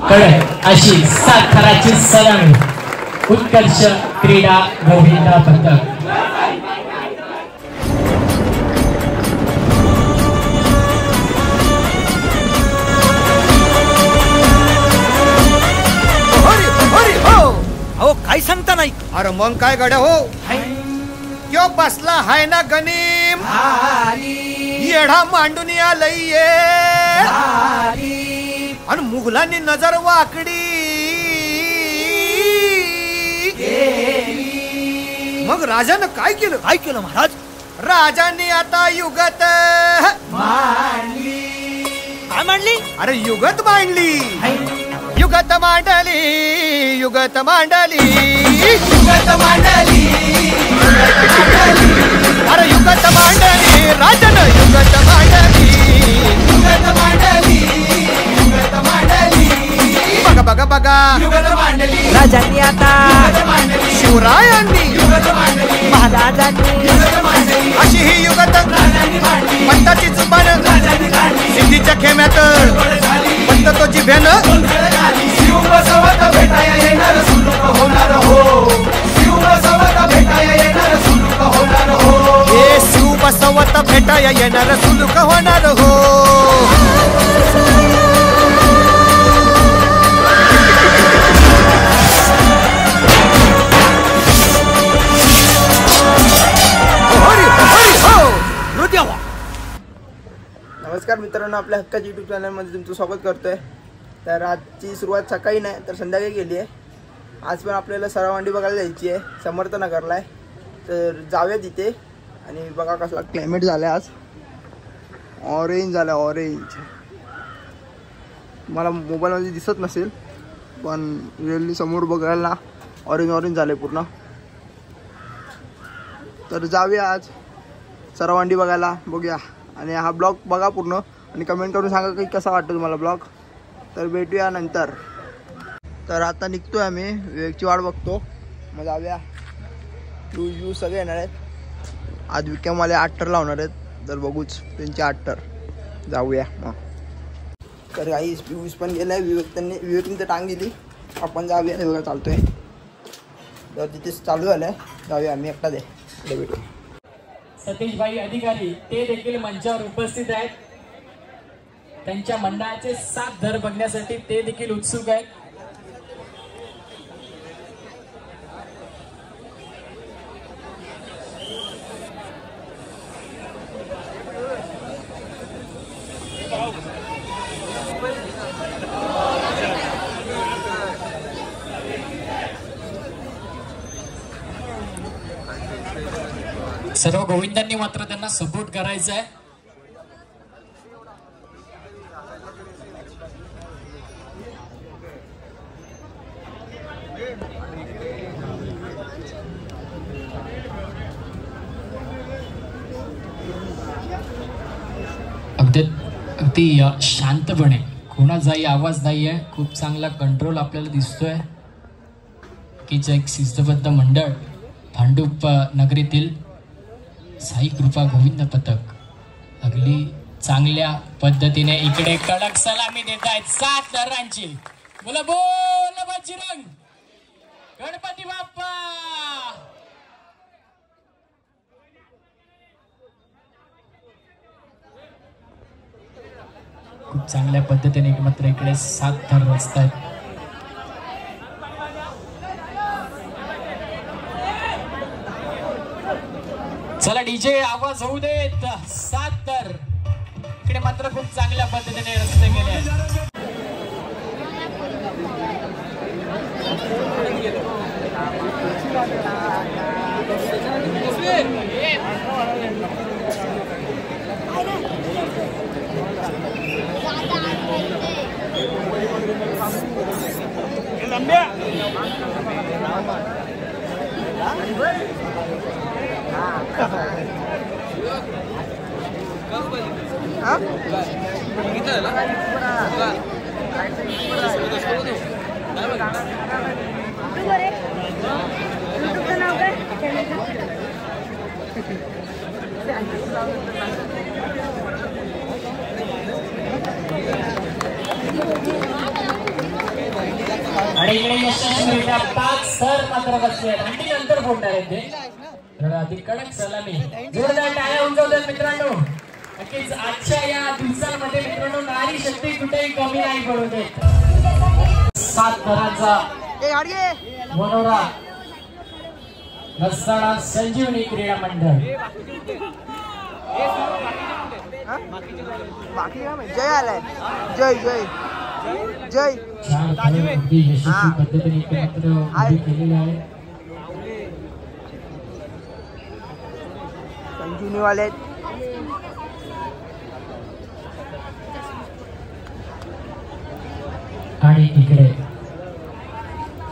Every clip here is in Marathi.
कळत अशी साताराची सलामी उत्कर्ष क्रीडा गोविंद पथक. अहो काय सांगता नाही. अरे मग काय गड्या हो क्यो बसला हाय ना गनीम येढा मांडून आलंय आणि मुघलांनी नजर वाकडी मग राजानं काय केलं महाराज. राजांनी आता युगत मांडली. काय मांडली? अरे युगत मांडली. युगत मांडली युगत मांडली युगत मांडली अरे युगत मांडली राजन युगत मांडली युगत मांडली युगत मांडली बघा बघा बघा युगत मांडली. राजांनी आता शिवरायांनी युगत मांडली. महाराजांनी युगत मांडली. अशी ही युगत पंताची जुबान सिद्धीच्या खेम्यात पंत तो जिभ्यानं शिव बसवत भेटाया येणार सुलूक होणार हो. शिव बसवत भेटाया येणार सुलूक होणार हो. हे शिव बसवत भेटाया येणार सुलूक होणार हो. नमस्कार मित्रांनो, आपल्या हक्काच्या यूट्यूब चॅनलमध्ये तुमचं स्वागत करतोय. तर आजची सुरुवात सकाळी नाही तर संध्याकाळी केली आहे. आज पण आपल्याला सरावांडी बघायला जायची आहे, समर्थनगरला आहे. तर जाऊया तिथे आणि बघा कसला क्लायमेट झालं आहे. आज ऑरेंज झालं आहे, ऑरेंज. मला मोबाईलमध्ये दिसत नसेल पण रिअली समोर बघायला ऑरेंज ऑरेंज झालं आहे पूर्ण. तर जाऊया आज सरावांडी बघायला, बघूया. आणि हा ब्लॉग बघा पूर्ण आणि कमेंट करून सांगा की कसा वाटतो तुम्हाला ब्लॉग. तर भेटूया नंतर. तर आता निघतोय आम्ही, विवेकची वाट बघतो. मग जाऊया. यू सगळे येणार आहेत. आज विक्रमवाले 8 टर लावणार आहेत, तर बघूच त्यांचे 8 टर. जाऊया मग. तर काही पिऊस पण गेला आहे. विवेकने तर टांग दिली. आपण जाऊया. बघा चालतोय. तर तिथे चालू झालं आहे. जाऊया आम्ही. एकटा दे पुढे भेटू. सतीशभाई अधिकारी ते देखील मंचावर उपस्थित आहेत. त्यांच्या मंडळाचे 7 धर बघण्यासाठी ते देखील उत्सुक आहेत. सर्व गोविंदांनी मात्र त्यांना सपोर्ट करायचा आहे. अगदी शांतपणे, कोणाचाही आवाज नाहीये. खूप चांगला कंट्रोल आपल्याला दिसतोय की जे एक शिस्तबद्ध मंडळ भांडूप नगरीतील साई कृपा गोविंद पथक अगदी चांगल्या पद्धतीने इकडे कडक सलामी देत आहेत. 7 धरांची. बोला बोल बजरंग गणपती बाप्पा. खूप चांगल्या पद्धतीने मात्र इकडे 7 धर रचत आहेत. चला डीजे आवाज होऊ देत. 7 तर इकडे मात्र खूप चांगल्या पद्धतीने रस्ते गेले आहेत. आणि इकडे यशस्वीरित्या 5 थर मात्र बसले आणि नंतर फोडणार आहेत ते अधिक कडक सलामी. जोरदार टाळ्या उंचावतात मित्रांनो. नक्कीच आजच्या या दिवसांमध्ये मित्रांनो नारी शक्ती कुठेही कमी नाही पडू देत. 7 थरांचा मनोरा नसताना संजीवनी क्रीडा मंडळ. जय आलाय. जय जय जय. यशस्वी पद्धतीने मात्र उभी केलेली आहे. संजीवनी वाले आणि इकडे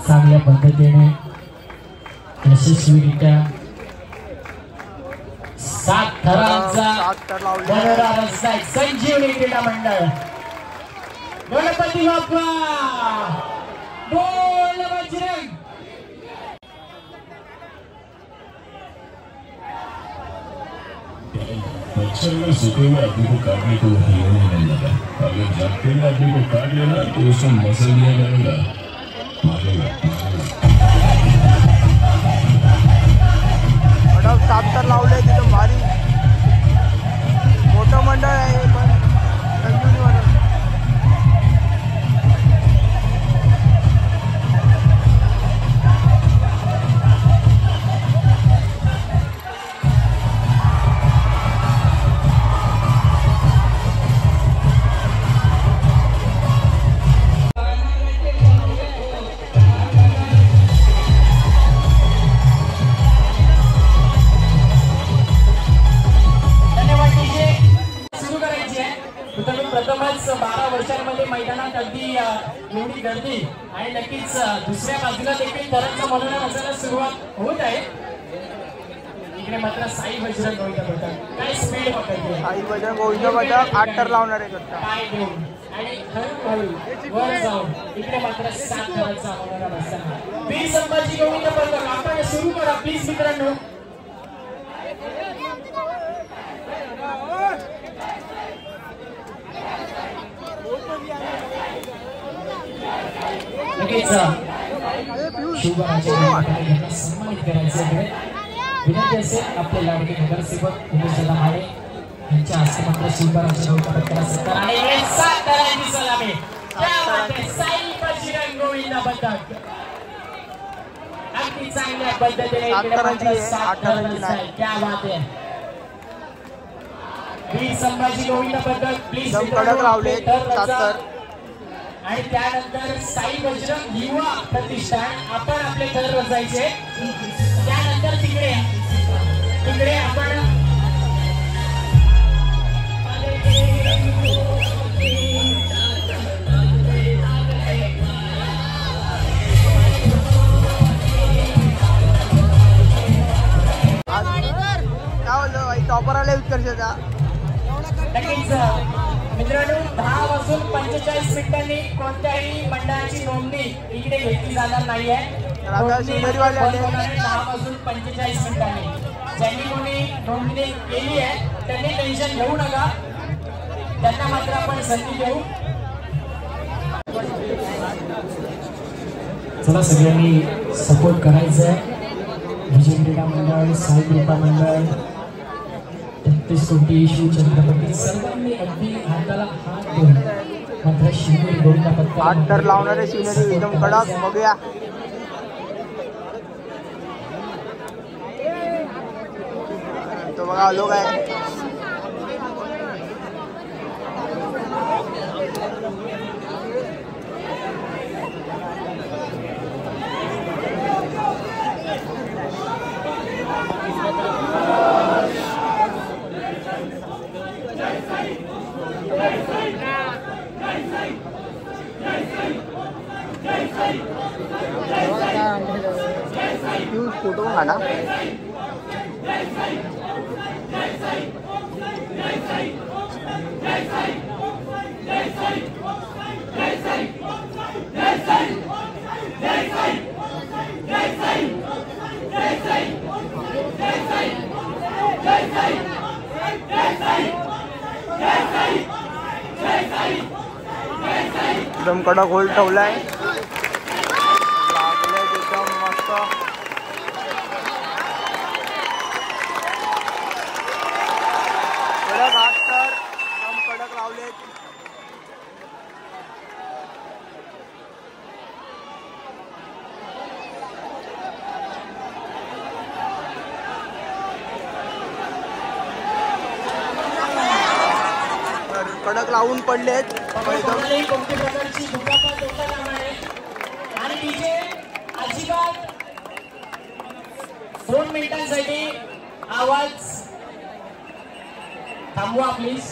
चांगल्या पद्धतीने यशस्वीरित्या 7 थरांचा मनोरा रस्ता संजीवनी क्रीडा मंडळ. गणपती बाप्पा बोल बजरंग. मच्छर में सोते हुए आदमी को काटने को हिलने नहीं लगा. अगर जागते हुए आदमी को काट लेना तो उसे मसल दिया जाएगा. मारेगा 7 तर लावले तिथं भारी मोठं मंडळ आहे पण संजीवनी वाला. प्रथमच 12 वर्षांमध्ये मैदानात अगदी एवढी गर्दी आणि नक्कीच दुसऱ्या बाजूला देखील थरांचा मनोरा रचायला सुरुवात होत आहे. इकडे मात्र साई बजरंग गोविंद पथक काय स्पीड पकडते. साई बजरंग गोविंद पथक 8 तर लावणार आहे. पाय देऊन आणि हळूहळू वर जाऊन इकडे मात्र 7 थरांचा मनोरा रचताना वीर संभाजी गोविंद पथक. आपण सुरू करा प्लीज मित्रांनो. नक्कीच शुभराज्यांना सन्मानित करायचे आहे. विनंती असेल आपले लाडके नगरसेवक उमेशदादा माळे यांच्या हस्ते मात्र शुभराज्य पथकाला सत्कार आणि 7 थरांची सलामी. क्या बात आहे. साई बजरंग गोविंद पथक अगदी चांगल्या पद्धतीने इकडे मात्र 7 थरांची आहे. क्या बात आहे. वीर संभाजी गोविंद पथक प्लीज कडक लावले 7 तर. आणि त्यानंतर साई बजरंग युवा प्रतिष्ठान आपण आपले थर रचायचे. त्यानंतर तिकडे आपण टॉपर आले उत्कर्षाचा. नक्कीच मित्रांनो 10 वाजून 45 मिनिटांनी कोणत्याही मंडळाची नोंदणी इकडे घेतली जाणार नाहीये. 10 वाजून 45 मिनिटांनी ज्यांनी कोणी नोंदणी केली आहे त्यांनी टेन्शन घेऊ नका. त्यांना मात्र आपण संधी देऊ. चला सगळ्यांनी सपोर्ट करायचं आहे. विजय क्रीडा मंडळ, साई कृपा मंडळ, 33 कोटी शिवछत्रपती सर्वांनी अगदी हाताला हात देऊन मात्र शिवनेरी गोविंद पथक 8 तर लावणारे शिवनेरी एकदम कडक. बघूया तो बघा लोक आहे. फोटो काढा. एकदम कडक होल्ड ठेवलाय. मस्त घाट तर एकदम कडक लावलेत. कडक लावून पडलेत. कोणत्याही प्रकारची दुखापत होता कामा नये. आणि डीजे अजिबात 2 मिनिटांसाठी आवाज थांबवा प्लीज.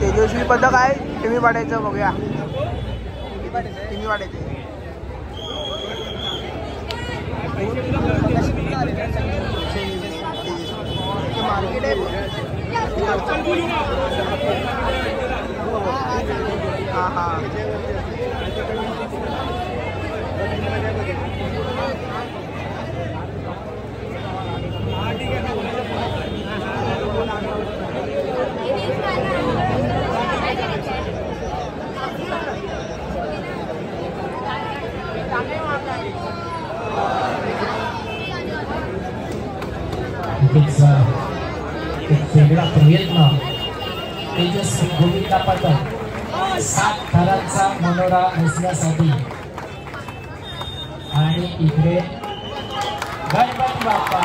तेजस्वी पदक आहे. टीव्ही पाडायचं बघूया. टीव्ही पाडायचं मार्केट आहे. हां हां एक वेगळा प्रयत्न तेजस्वी गोविंदा पथक 7 थरांचा मनोरा नेसण्यासाठी. आणि इकडे गणपती बाप्पा.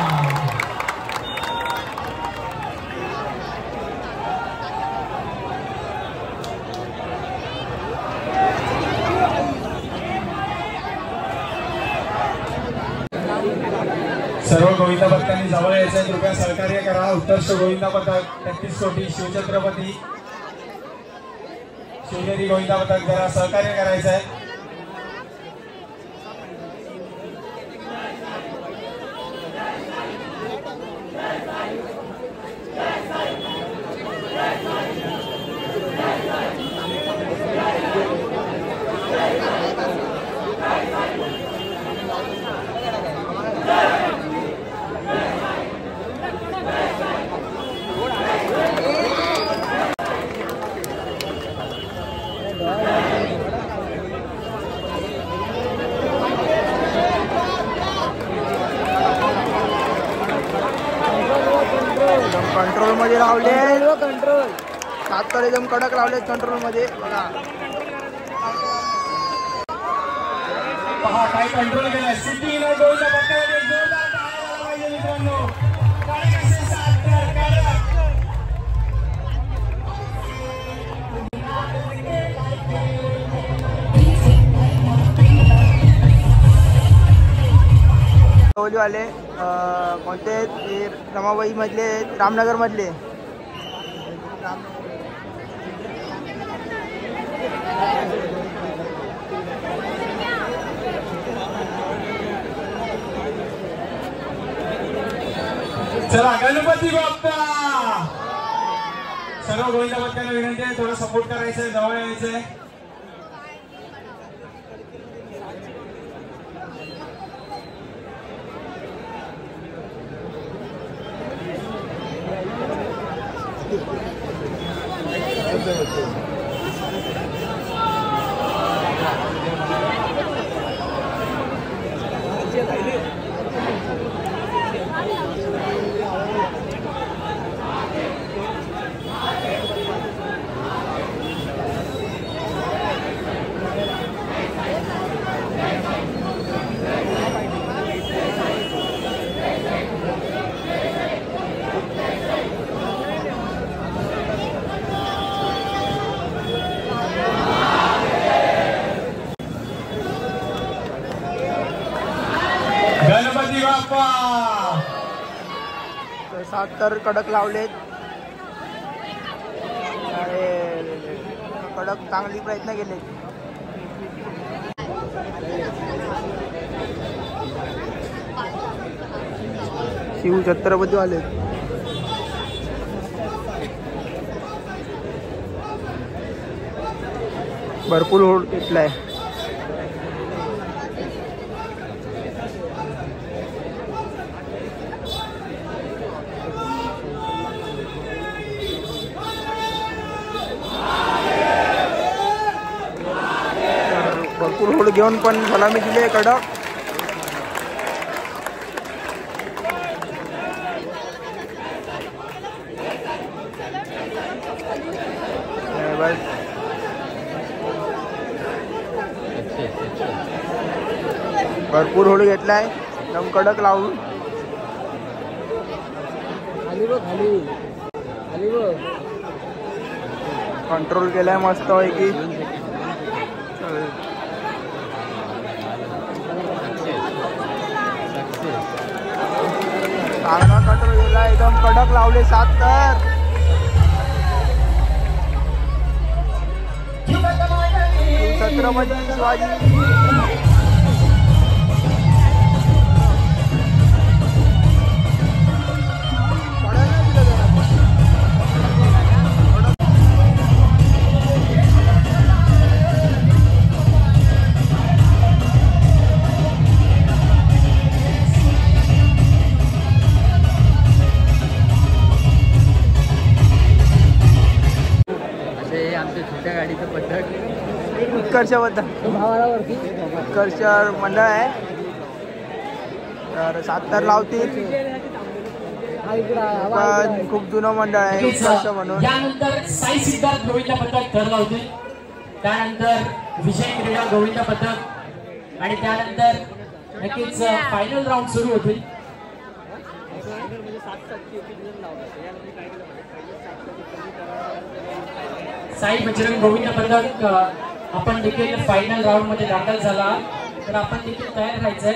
सर्व गोविंदा भक्तांनी जवळ यायचं आहे. कृपया सहकार्य करा. उत्कर्ष गोविंदा पथक 33 कोटी शिवछत्रपती शिवनेरी गोविंदा पथक जरा सहकार्य करायचं आहे. कंट्रोल मध्ये लावले. कंट्रोल 7 तर एकदम कडक लावले कंट्रोल मध्ये. बघा पहा काय कंट्रोल केलाय. सिटी नो गोविंदा पथकाला जोरदार टाळ्या झाला पाहिजे मित्रांनो. कडक असेल 7 तर कडक. वाले कोणते रमाबाई मधले रामनगर मधले. चला गणपती बाप्पा. सर्व गोविंदा पथकाला विनंती आहे थोडं सपोर्ट करायचं आहे. जवळ यायचंय. तर 7 तर कडक लावलेत. अरे कडक चांगली प्रयत्न केले. शिव छत्रपती आले. भरपूर होड घेतलाय. भरपूर होड घेऊन पण सलामी दिली कडक. भरपूर होड घेतलाय एकदम कडक लावून. कंट्रोल केलाय मस्त पैकी. चांगला कंट्रोल केला एकदम कडक लावले 7 तर. छत्रपती शिवाजी. छोट्या गाडीचं पथक उत्कर्षबद्दल उत्कर्ष मंडळ आहे. तर 7 तर लावतील. पण खूप जुनं मंडळ आहे उत्कर्ष म्हणून. त्यानंतर साई सिद्धार्थ गोविंद पथक तर लावतील. त्यानंतर विजय क्रीडा गोविंद पथक आणि त्यानंतर नक्कीच फायनल राऊंड सुरू होतील. साई बजरंग गोविंद पथक आपण देखील फायनल राऊंड मध्ये दाखल झाला. तर आपण देखील तयार राहायचंय.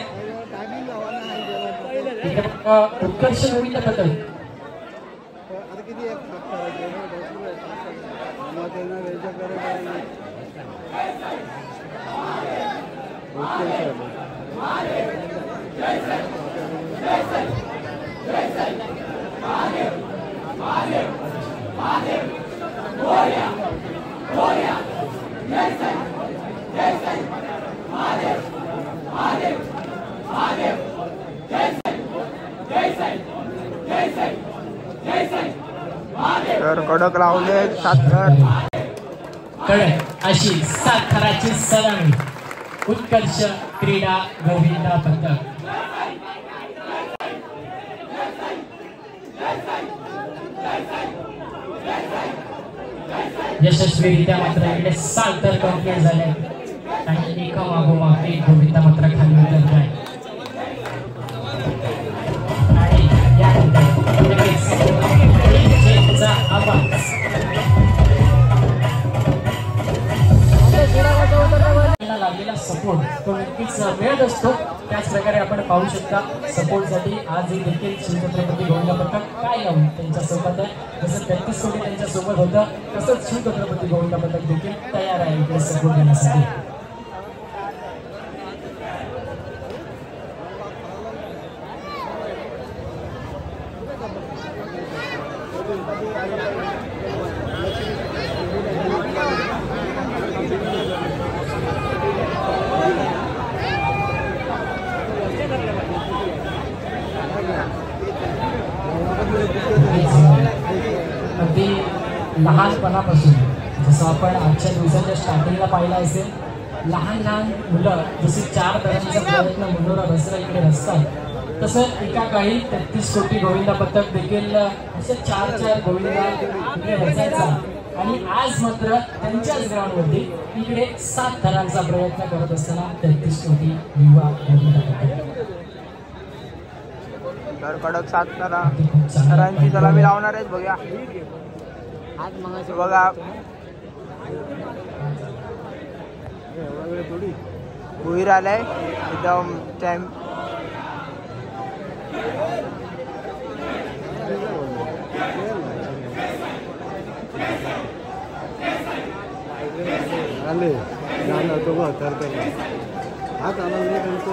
उत्कर्ष गोविंद पथक तर कडक लावले 7 तर. कडक अशी 7 थराची सलामी उत्कर्ष क्रीडा गोविंद पथक. यशस्वीरित्या मात्र इकडे 7 तर कंप्लीट झाले आणि एका मागोमाग एक गोविंद मात्र खाली उतरत आहे. आणि यानंतर आवाज लागलेला सपोर्ट तो नक्कीच मिळत असतो. त्याच प्रकारे आपण पाहू शकता सपोर्टसाठी आज देखील शिवछत्रपती गोविंद पथक काय लावून त्यांच्या सोबत आहे. जसं 33 कोटी त्यांच्या सोबत होतं तसंच शिवछत्रपती गोविंद पथक देखील तयार आहे इकडे सपोर्ट देण्यासाठी. अगदी लहानपणापासून जसं आपण आजच्या दिवसाच्या स्टार्टिंगला पाहिलं असेल, लहान लहान मुलं जसे 4 तऱ्हांचा प्रयत्न मुनोरा दसरा इकडे असतात, तसं एका काळी 33 कोटी गोविंदा पथक देखील असे 4 गोविंदा इकडे रचायचा. आणि आज मात्र त्यांच्याच ग्राउंडवरती इकडे 7 थरांचा प्रयत्न करत असताना 33 कोटी युवा गोविंदा पथक. तर कडक 7 थरांची सलामी लावणार आहेत. बघा बघा भुईर आलाय एकदम आले गाणं तो हात आला नाही पण तो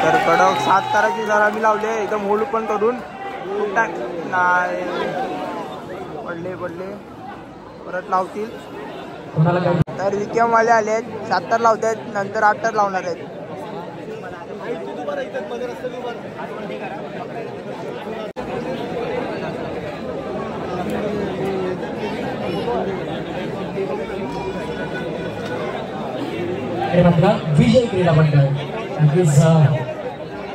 तर कडक 7 ताराची जर आम्ही लावले एकदम होल्ड पण करून खूप टाइम नाही पडले परत लावतील. तर विकेम वाले आले आहेत 7 तार लावत आहेत नंतर 8 तार लावणार आहेत. हे मात्र विजय क्रीडा मंडळ नक्कीच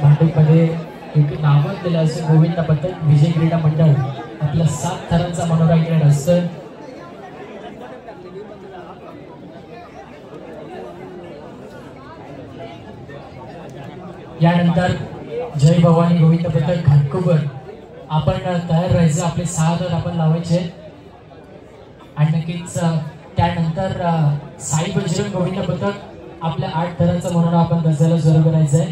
भांडूपमध्ये एक नावच दिलं असं गोविंद पथक विजय क्रीडा मंडळ आपल्या 7 थरांचा मनोरा घेणार असतं. यानंतर जय भवानी गोविंद पथक घाटकोपर आपण तयार राहायचं. आपले 6 थर आपण लावायचे आणि नक्कीच त्यानंतर साई बजरंग गोविंद पथक आपल्या 8 थरांचा म्हणून आपण गजाला सुरू करायचं आहे.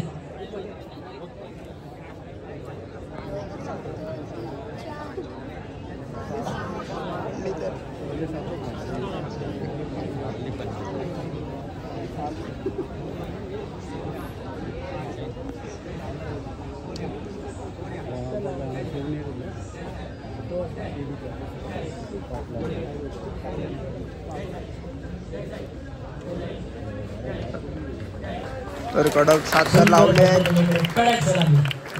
तर कडक 7 तार लावले आहेत.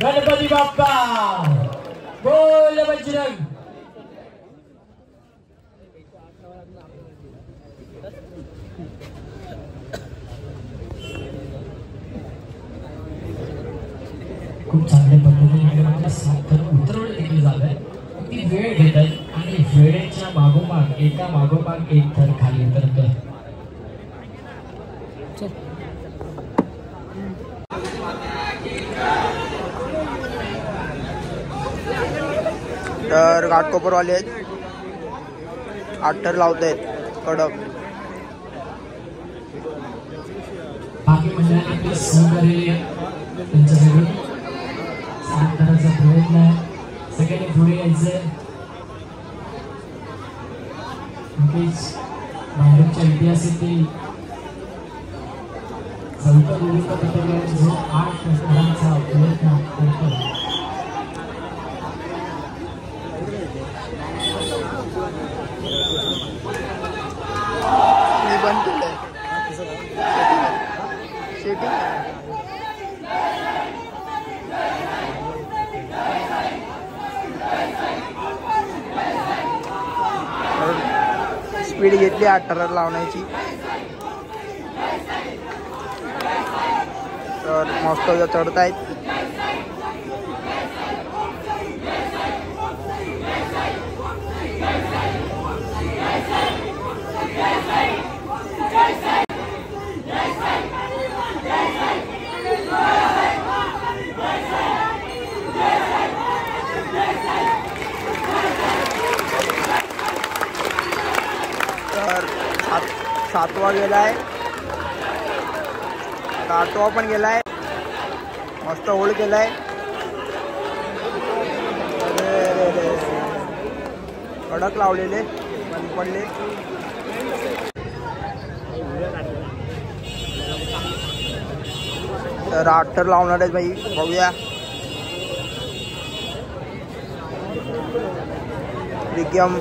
गणपती बाप्पा बोल बजरंग. खूप चांगल्या पद्धतीने 7 थर उतरवणे देखील झालंय. ती वेळ घेत आहेत आणि वेळेच्या मागोमाग एका मागोमाग एक थर खाली उतरतोय. तर घाटकोपरवाले आहेत 8 थर लावत आहेत कडक. बाकी मंडळाने सहकार्य त्यांच्यासाठी 7 थराचा प्रयत्न आहे. सगळ्यांनी पुढे यायचंय. नक्कीच भांडूपच्या इतिहासातील चौथा विविध पथकाने जो 8 थरांचा प्रयत्न करतो. बंद केलंय स्पीड घेतली 8 थर लावण्याची. तर मस्त चढतायत. तर 7वा गेलाय. 8वा पण गेलाय. मस्त होल्ड केलाय. कडक लावलेले पण पडले. तर 8 थर लावणार आहेत बाई. बघूया रिक्यम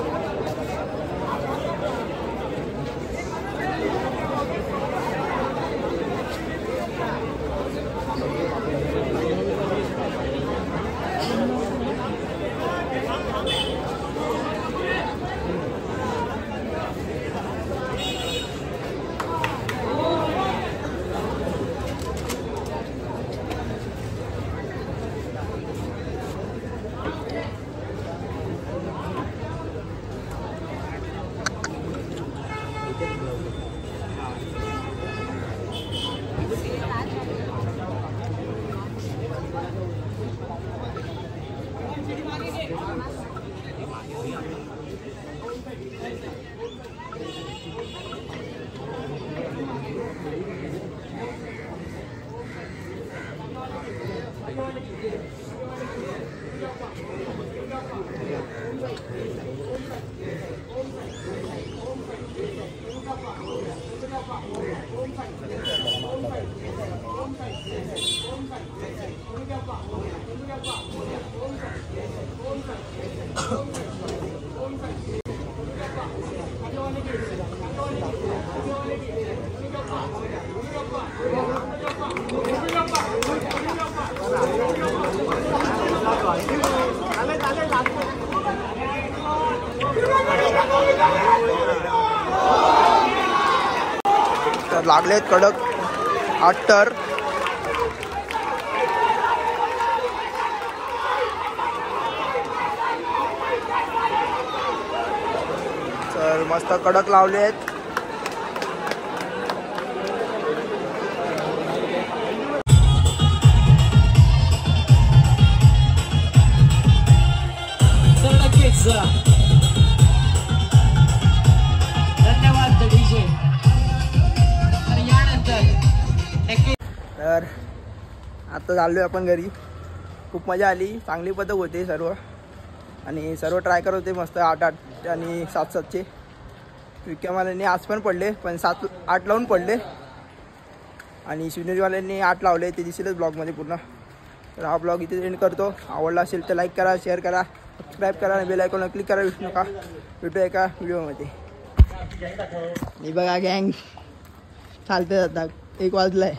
लागलेत कडक 8 तर मस्त कडक लावले आहेत. धन्यवाद डीजे. तर यानंतर तर आता चाललोय आपण घरी. खूप मजा आली, चांगली पद्धत होते सर्व आणि सर्व ट्राय करत होते मस्त 8-8 आणि 7-7चे. विक्रमवाल्यांनी आज पण पडले पण 7-8 लावून पडले आणि शिवनेरीवाल्यांनी 8 लावले. ते दिसेलच ब्लॉगमध्ये पूर्ण. तर हा ब्लॉग इथे एंड करतो. आवडला असेल तर लाईक करा, शेअर करा, सबस्क्राईब करा आणि बेल आयकॉनला क्लिक करा विसरू नका. भेटूया एका व्हिडिओमध्ये. हे बघा गँग चालते जातात. 1 वाजलाय.